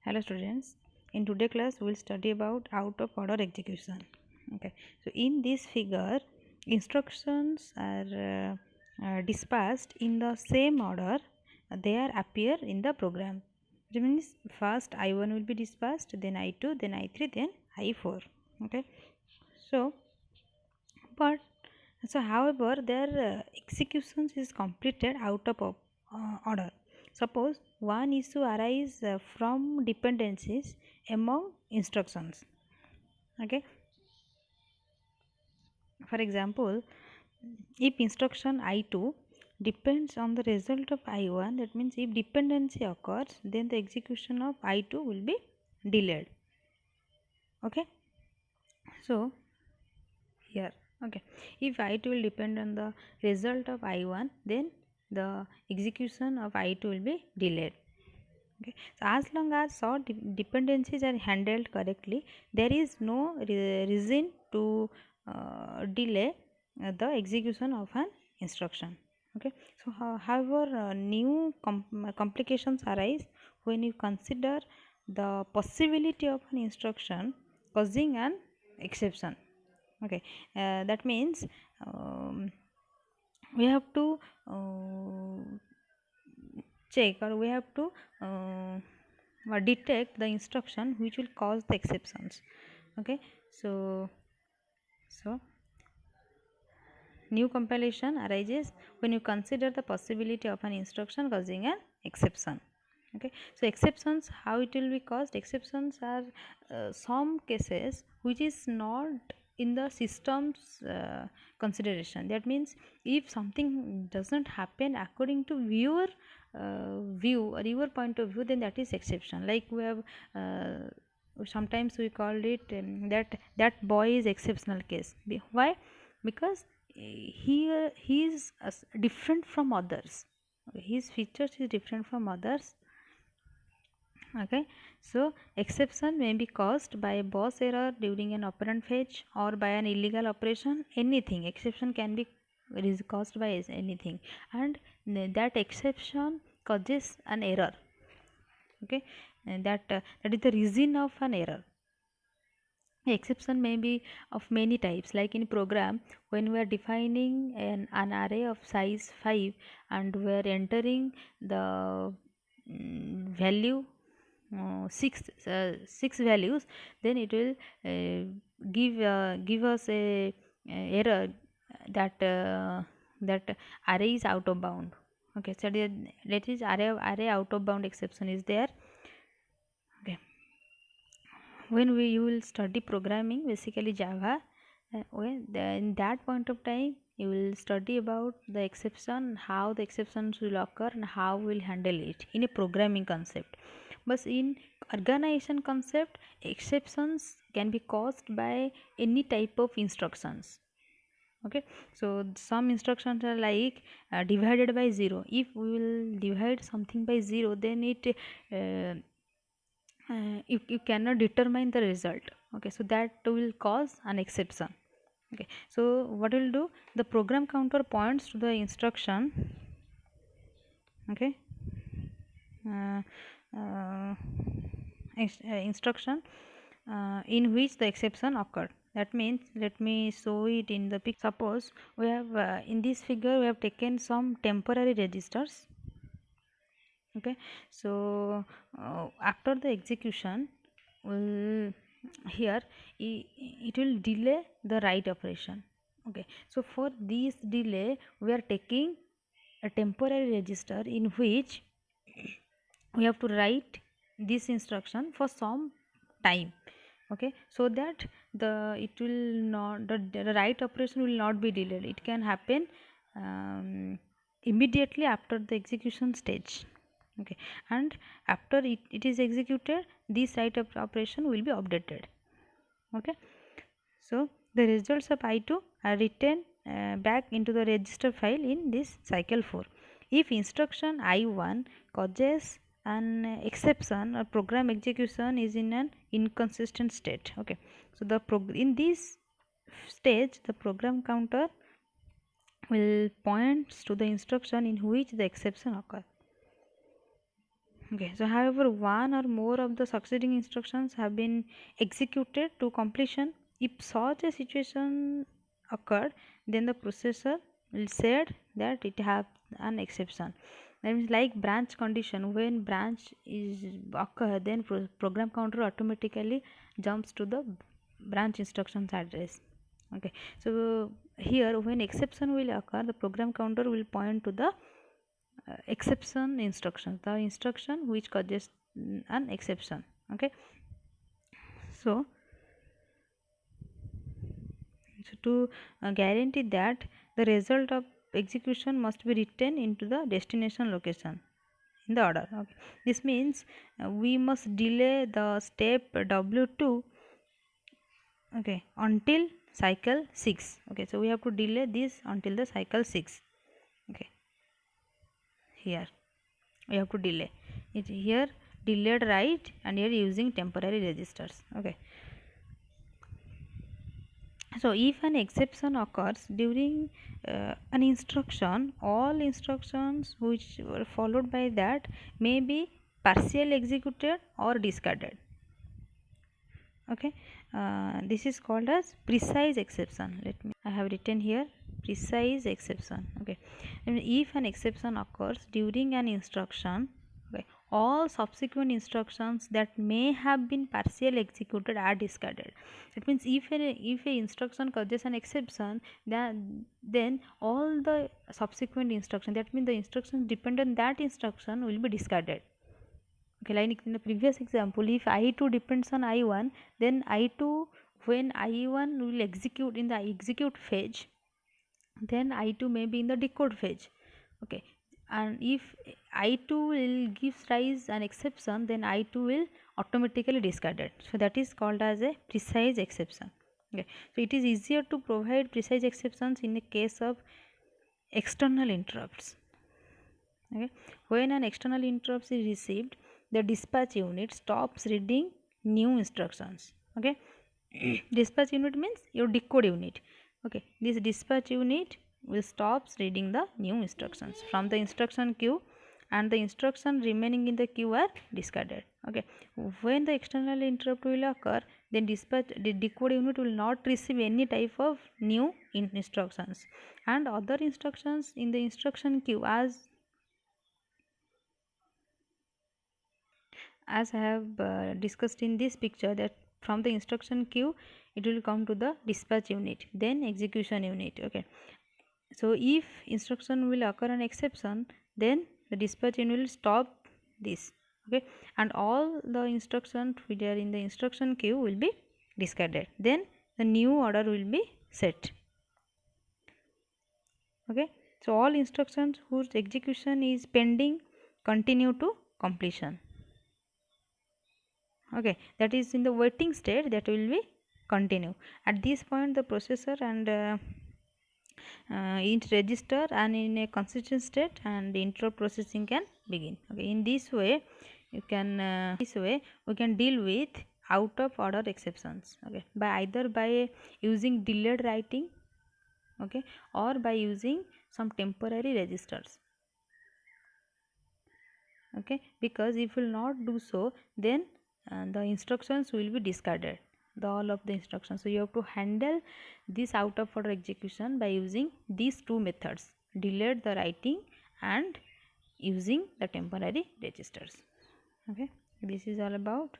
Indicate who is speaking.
Speaker 1: Hello students, in today class we will study about out of order execution. Okay, so in this figure instructions are dispatched in the same order they are appear in the program. It means first I1 will be dispatched, then I2, then I3, then I4. Okay, so but however their executions is completed out of order. Suppose one issue arise from dependencies among instructions. Okay, for example, if instruction I2 depends on the result of I1, that means if dependency occurs, then the execution of I2 will be delayed. Okay, so here, okay, if I2 will depend on the result of I1, then the execution of I2 will be delayed. Okay, so as long as sort dependencies are handled correctly, there is no reason to delay the execution of an instruction. Okay, so however new complications arise when you consider the possibility of an instruction causing an exception. Okay, that means we have to check, or we have to detect the instruction which will cause the exceptions. Okay, so new compilation arises when you consider the possibility of an instruction causing an exception. Okay, so exceptions, how it will be caused? Exceptions are some cases which is not in the system's consideration. That means if something doesn't happen according to your view or your point of view, then that is exception. Like we have sometimes we call it that boy is exceptional case. Why? Because he is different from others. His features is different from others. Okay, so exception may be caused by boss error during an operand fetch or by an illegal operation. Anything, exception can be is caused by anything, and that exception causes an error. Okay, and that is the reason of an error. Exception may be of many types, like in program when we are defining an array of size 5 and we are entering the value six values, then it will give us a error that that array is out of bound. Okay, so that is array out of bound exception is there. Okay, when you will study programming, basically Java, in that point of time you will study about the exception, how the exceptions will occur and how we'll handle it in a programming concept. But in organization concept, exceptions can be caused by any type of instructions. Okay, so some instructions are like divided by 0. If we will divide something by 0, then it you cannot determine the result. Okay, so that will cause an exception. Okay, so what will do, the program counter points to the instruction. Okay, uh, uh, instruction in which the exception occurred. That means, let me show it in the picture. Suppose we have in this figure we have taken some temporary registers. Okay, so after the execution will here it will delay the write operation. Okay, so for this delay we are taking a temporary register in which we have to write this instruction for some time. Okay, so that it will not, the write operation will not be delayed. It can happen immediately after the execution stage. Okay, and after it is executed, this write operation will be updated. Okay, so the results of I2 are written back into the register file in this cycle 4. If instruction I1 causes an exception or program execution is in an inconsistent state. Okay, so in this stage the program counter will point to the instruction in which the exception occurs. Okay, so however, one or more of the succeeding instructions have been executed to completion. If such a situation occurred, then the processor will said that it have an exception. That means like branch condition, when branch is occur, then program counter automatically jumps to the branch instructions address. Okay, so here when exception will occur, the program counter will point to the exception instruction, the instruction which causes an exception. Okay, so, to guarantee that the result of execution must be written into the destination location in the order. Okay, this means we must delay the step w2, okay, until cycle 6. Okay, so we have to delay this until the cycle 6. Okay, here we have to delay it, here delayed write, and here using temporary registers. Okay, so if an exception occurs during an instruction, all instructions which were followed by that may be partially executed or discarded. Okay, this is called as precise exception. Let me, I have written here precise exception. Okay, and if an exception occurs during an instruction, okay, all subsequent instructions that may have been partially executed are discarded. That means if a instruction causes an exception, then all the subsequent instruction, that means the instructions dependent on that instruction, will be discarded. Okay, like in the previous example, if I2 depends on I1, then I2, when I1 will execute in the execute phase, then I2 may be in the decode phase. Okay, and if I2 will gives rise an exception, then I2 will automatically discarded. So that is called as a precise exception. Okay, so it is easier to provide precise exceptions in the case of external interrupts. Okay, when an external interrupt is received, the dispatch unit stops reading new instructions. Okay, dispatch unit means your decode unit. Okay, this dispatch unit will stops reading the new instructions from the instruction queue, and the instruction remaining in the queue are discarded. Okay, when the external interrupt will occur, then the decode unit will not receive any type of new instructions, and other instructions in the instruction queue, as I have discussed in this picture, that from the instruction queue it will come to the dispatch unit, then execution unit. Okay, so if instruction will occur an exception, then the dispatch unit will stop this. Okay, and all the instructions which are in the instruction queue will be discarded, then the new order will be set. Okay, so all instructions whose execution is pending continue to completion. Okay, that is in the waiting state, that will be continue. At this point the processor and int register and in a consistent state, and interrupt processing can begin. Okay, in this way you can this way we can deal with out of order exceptions. Okay, by either by using delayed writing, okay, or by using some temporary registers. Okay, because if you will not do so, then the instructions will be discarded, all of the instructions. So you have to handle this out of order execution by using these two methods: delayed the writing and using the temporary registers. Okay, this is all about